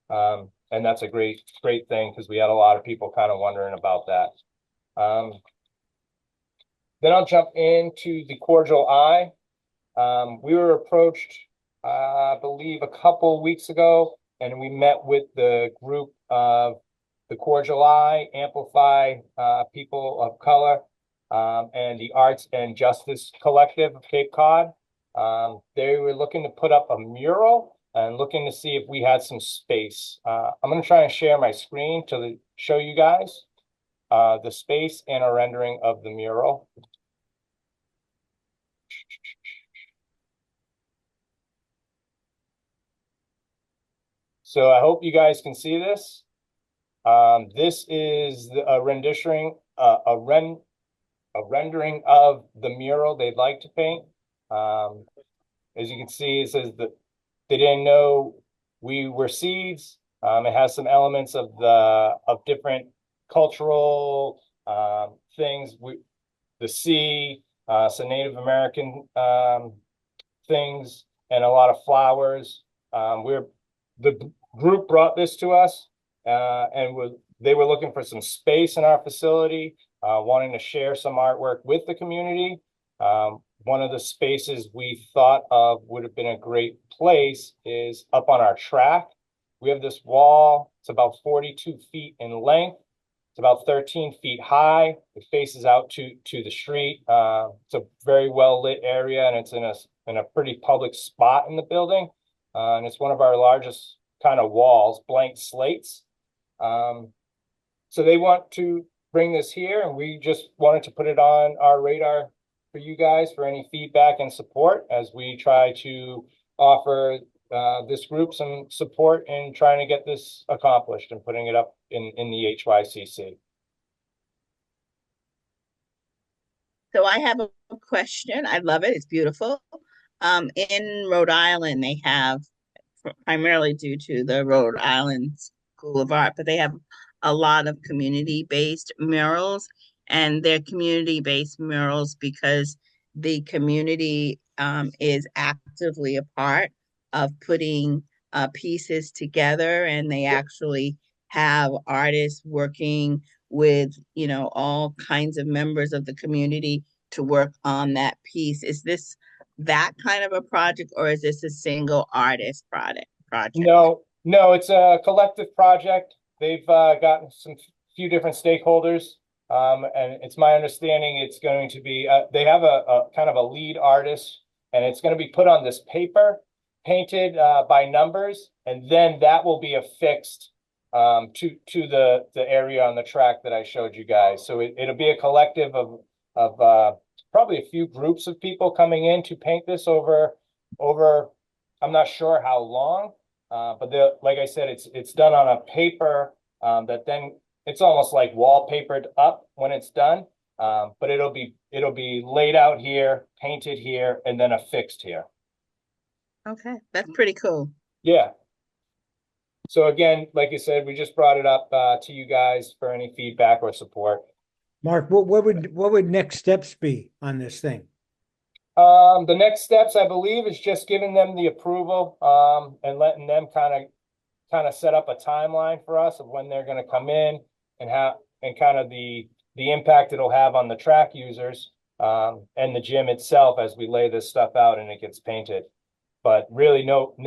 And that's a great thing, because we had a lot of people kind of wondering about that. Then I'll jump into the cordial eye. We were approached, I believe, a couple weeks ago, and we met with the group of the cordial eye, amplify people of color, and the Arts and Justice Collective of Cape Cod. They were looking to put up a mural and looking to see if we had some space. I'm going to try and share my screen to show you guys the space and a rendering of the mural. So I hope you guys can see this. This is a rendering of the mural they'd like to paint. As you can see, it says that they didn't know we were seeds. It has some elements of different cultural things. The sea, some Native American things, and a lot of flowers. The group brought this to us, and they were looking for some space in our facility, wanting to share some artwork with the community. One of the spaces we thought of would have been a great place is up on our track. We have this wall. It's about 42 feet in length. It's about 13 feet high. It faces out to the street. It's a very well lit area, and it's in a pretty public spot in the building. And it's one of our largest kind of walls, blank slates. So they want to bring this here, and we just wanted to put it on our radar for you guys for any feedback and support as we try to offer this group some support in trying to get this accomplished and putting it up in the HYCC. So I have a question. I love it. It's beautiful. In Rhode Island, they have, primarily due to the Rhode Island School of Art, but they have a lot of community-based murals, and they're community-based murals because the community is actively a part of putting pieces together, and they actually have artists working with, all kinds of members of the community to work on that piece. Is this that kind of a project, or is this a single artist project? No, it's a collective project. They've gotten some few different stakeholders, and it's my understanding it's going to be they have a kind of a lead artist, and it's going to be put on this paper, painted by numbers, and then that will be affixed to the area on the track that I showed you guys. So it'll be a collective of probably a few groups of people coming in to paint this over. I'm not sure how long. But like I said, it's done on a paper that then it's almost like wallpapered up when it's done. But it'll be laid out here, painted here, and then affixed here. Okay, that's pretty cool. Yeah. So again, like I said, we just brought it up to you guys for any feedback or support. Mark, what would next steps be on this thing? The next steps, I believe, is just giving them the approval and letting them kind of set up a timeline for us of when they're going to come in and kind of the impact it'll have on the track users and the gym itself as we lay this stuff out and it gets painted. But really, no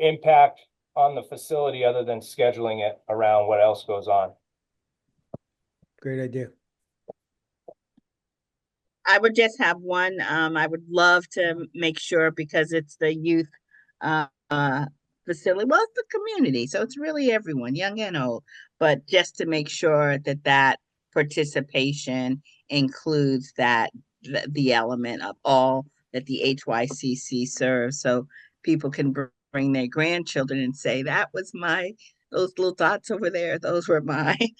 impact on the facility other than scheduling it around what else goes on. Great idea. I would just have one. I would love to make sure, because it's the youth facility. Well, it's the community, so it's really everyone, young and old. But just to make sure that participation includes the element of all that the HYCC serves, so people can bring their grandchildren and say, "That was those little dots over there. Those were mine."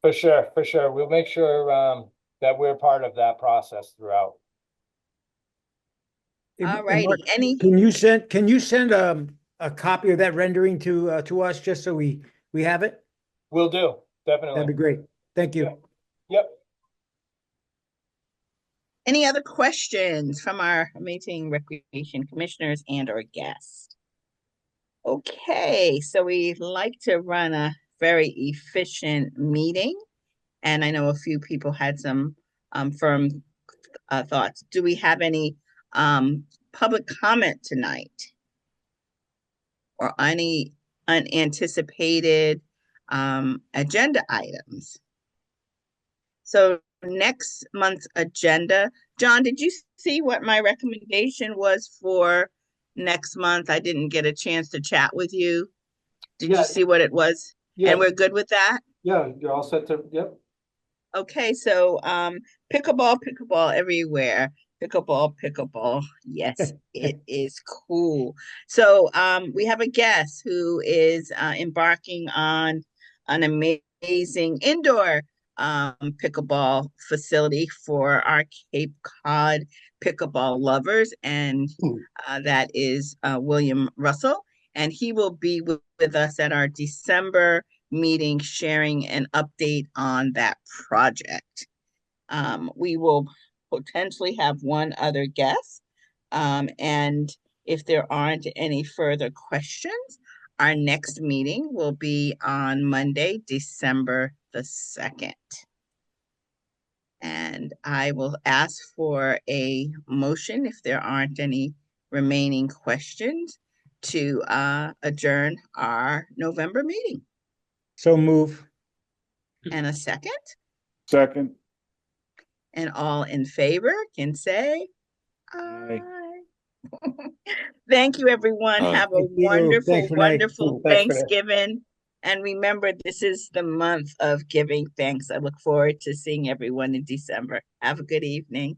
For sure. We'll make sure that we're part of that process throughout. All righty. Can you send a copy of that rendering to us just so we have it? Will do. Definitely. That'd be great. Thank you. Yep. Any other questions from our amazing recreation commissioners and our guests? Okay, so we like to run a very efficient meeting, and I know a few people had some firm thoughts. Do we have any public comment tonight, or any unanticipated agenda items. So next month's agenda, John, did you see what my recommendation was for next month? I didn't get a chance to chat with you. Did you Yeah, see what it was? And yes, we're good with that? yeah, you're all set to, yep. Okay, so pickleball, pickleball everywhere. Pickleball, pickleball. Yes, it is cool. So we have a guest who is embarking on an amazing indoor pickleball facility for our Cape Cod pickleball lovers, and that is William Russell, and he will be with us at our December meeting, sharing an update on that project. We will potentially have one other guest. And if there aren't any further questions, our next meeting will be on Monday, December the 2nd. And I will ask for a motion if there aren't any remaining questions to adjourn our November meeting. So move. And a second, Second. and all in favor can say Aye. aye. Thank you, everyone. Aye. Have a Thank you. Thanks, wonderful, Renee. wonderful Thanks, Renee. Thanksgiving. And remember, this is the month of giving thanks. I look forward to seeing everyone in December. Have a good evening.